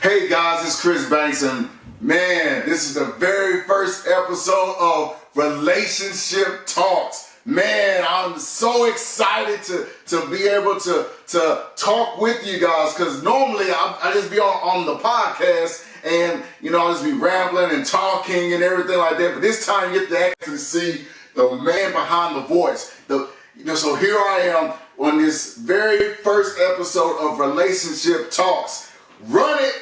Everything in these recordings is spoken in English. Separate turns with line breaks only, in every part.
Hey guys, it's Chris Banks, and man, this is the very first episode of Relationship Talks. Man, I'm so excited to be able to talk with you guys, because normally I just be on the podcast and I'll just be rambling and talking and everything like that. But this time you get to actually see the man behind the voice. So here I am on this very first episode of Relationship Talks. Run it!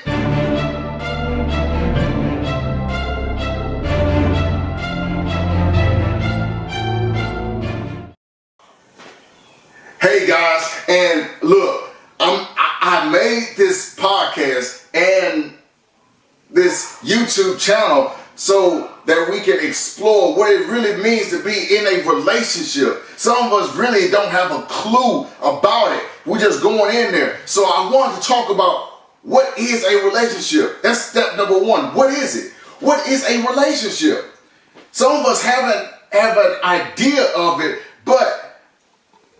Hey guys, and look, I made this podcast and this YouTube channel so that we can explore what it really means to be in a relationship. Some of us really don't have a clue about it. We're just going in there. So I wanted to talk about what is a relationship. That's step number one. What is it? What is a relationship? Some of us have an idea of it, but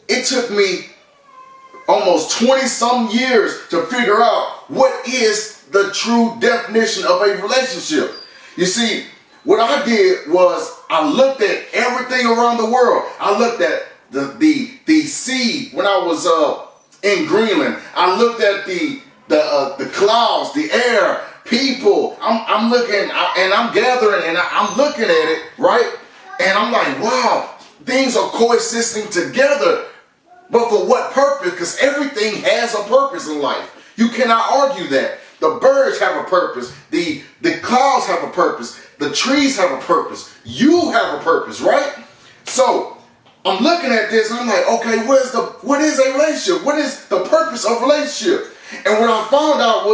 it took me almost 20 some years to figure out what is the true definition of a relationship. You see, what I did was I looked at everything around the world. I looked at the sea when I was in Greenland. I looked at the clouds, the air, people. I'm looking and I'm gathering and I'm looking at it, right? And I'm like, wow, things are coexisting together. But for what purpose? Because everything has a purpose in life. You cannot argue that. The birds have a purpose. The clouds have a purpose. The trees have a purpose. You have a purpose, right? So I'm looking at this and I'm like, okay, what is a relationship? What is the purpose of relationship? And what I found out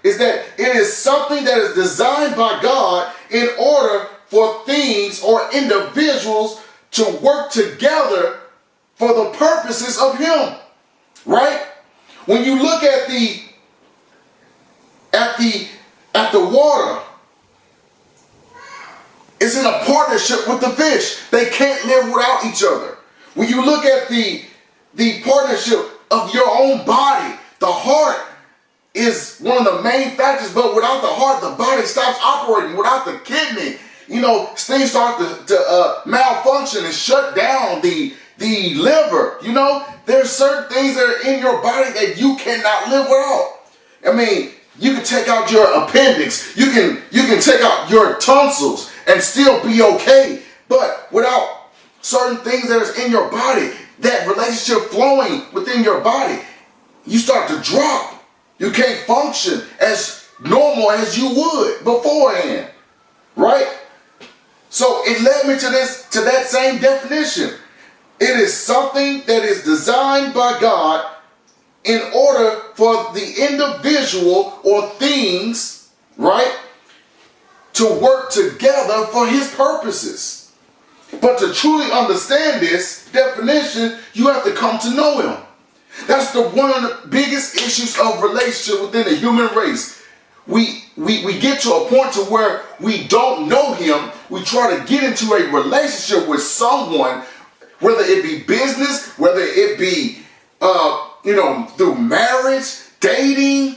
is that it is something that is designed by God in order for things or individuals to work together for the purposes of Him, right? When you look at the water, it's in a partnership with the fish. They can't live without each other. When you look at the partnership of your own body, the heart is one of the main factors, but without the heart, the body stops operating. Without the kidney, things start to malfunction and shut down the liver. There's certain things that are in your body that you cannot live without. I mean, you can take out your appendix, you can take out your tonsils and still be okay. But without certain things that is in your body, that relationship flowing within your body, you start to drop. You can't function as normal as you would beforehand, right? So it led me to that same definition. It is something that is designed by God in order for the individual or things, right, to work together for His purposes. But to truly understand this definition, you have to come to know Him. That's one of the biggest issues of relationship within the human race. We get to a point to where we don't know Him. We try to get into a relationship with someone, whether it be business, whether it be through marriage, dating,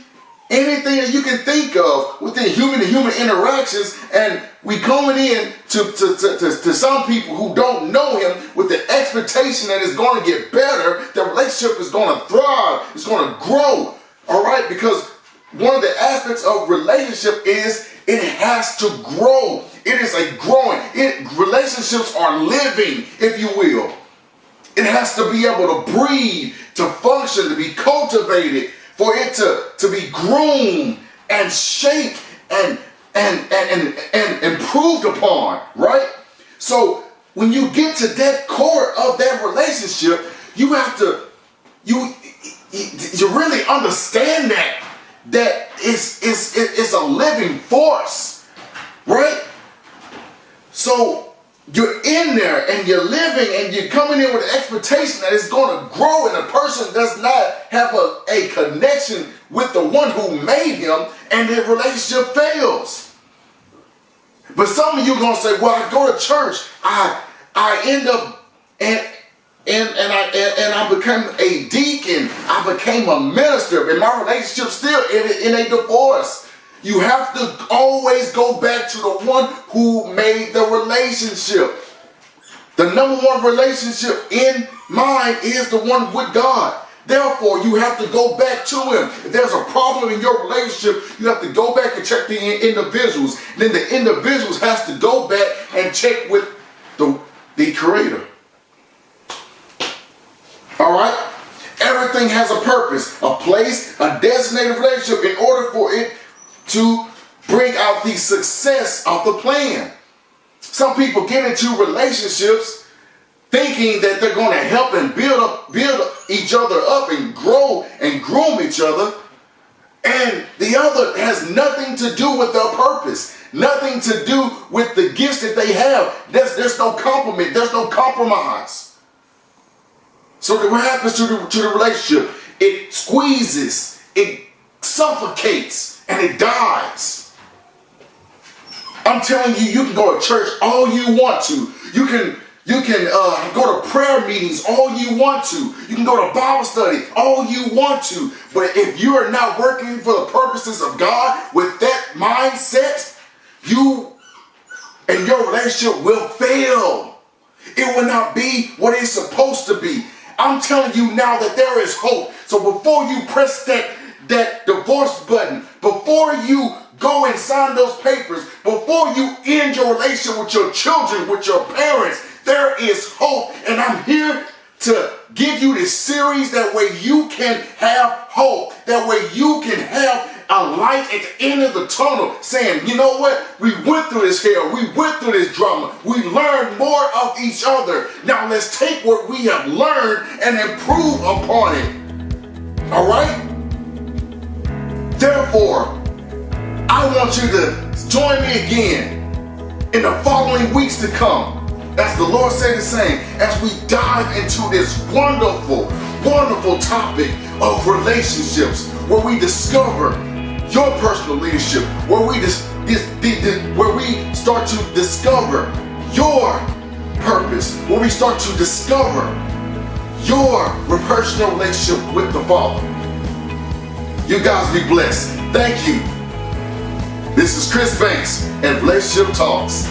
anything that you can think of within human to human interactions, and we going in to some people who don't know Him with the expectation that it's going to get better, the relationship is going to thrive, it's going to grow, all right? Because one of the aspects of relationship is it has to grow. It is a growing. Relationships are living, if you will. It has to be able to breathe, to function, to be cultivated, for it to be groomed and shaped and improved upon, right? So when you get to that core of that relationship, you have to you really understand that it's a living force, right? So you're in there and you're living and you're coming in with the expectation that it's going to grow, and the person does not have a connection with the one who made him, and the relationship fails. But some of you are going to say, well, I go to church, I end up and I became a deacon, I became a minister, and my relationship still in a divorce. You have to always go back to the one who made the relationship. The number one relationship in mind is the one with God. Therefore, you have to go back to him. If there's a problem in your relationship, you have to go back and check the individuals. Then the individuals has to go back and check with the Creator. All right? Everything has a purpose, a place, a designated relationship in order for it to bring out the success of the plan. Some people get into relationships thinking that they're going to help and build each other up and grow and groom each other. And the other has nothing to do with their purpose, nothing to do with the gifts that they have. There's no compliment, there's no compromise. So what happens to the relationship? It squeezes, it suffocates, and it dies. I'm telling you, you can go to church all you want to. You can go to prayer meetings all you want to. You can go to Bible study all you want to. But if you are not working for the purposes of God with that mindset, you and your relationship will fail. It will not be what it's supposed to be. I'm telling you now that there is hope. So before you press that divorce button, before you go and sign those papers, before you end your relationship with your children, with your parents, there is hope. And I'm here to give you this series. That way you can have hope. That way you can have a light at the end of the tunnel saying, you know what? We went through this hell. We went through this drama. We learned more of each other. Now let's take what we have learned and improve upon it. All right? Therefore, I want you to join me again in the following weeks to come, as the Lord said the same, as we dive into this wonderful, wonderful topic of relationships, where we discover your personal leadership, where we start to discover your purpose, where we start to discover your personal relationship with the Father. You guys be blessed. Thank you. This is Chris Banks and Relationship Talks.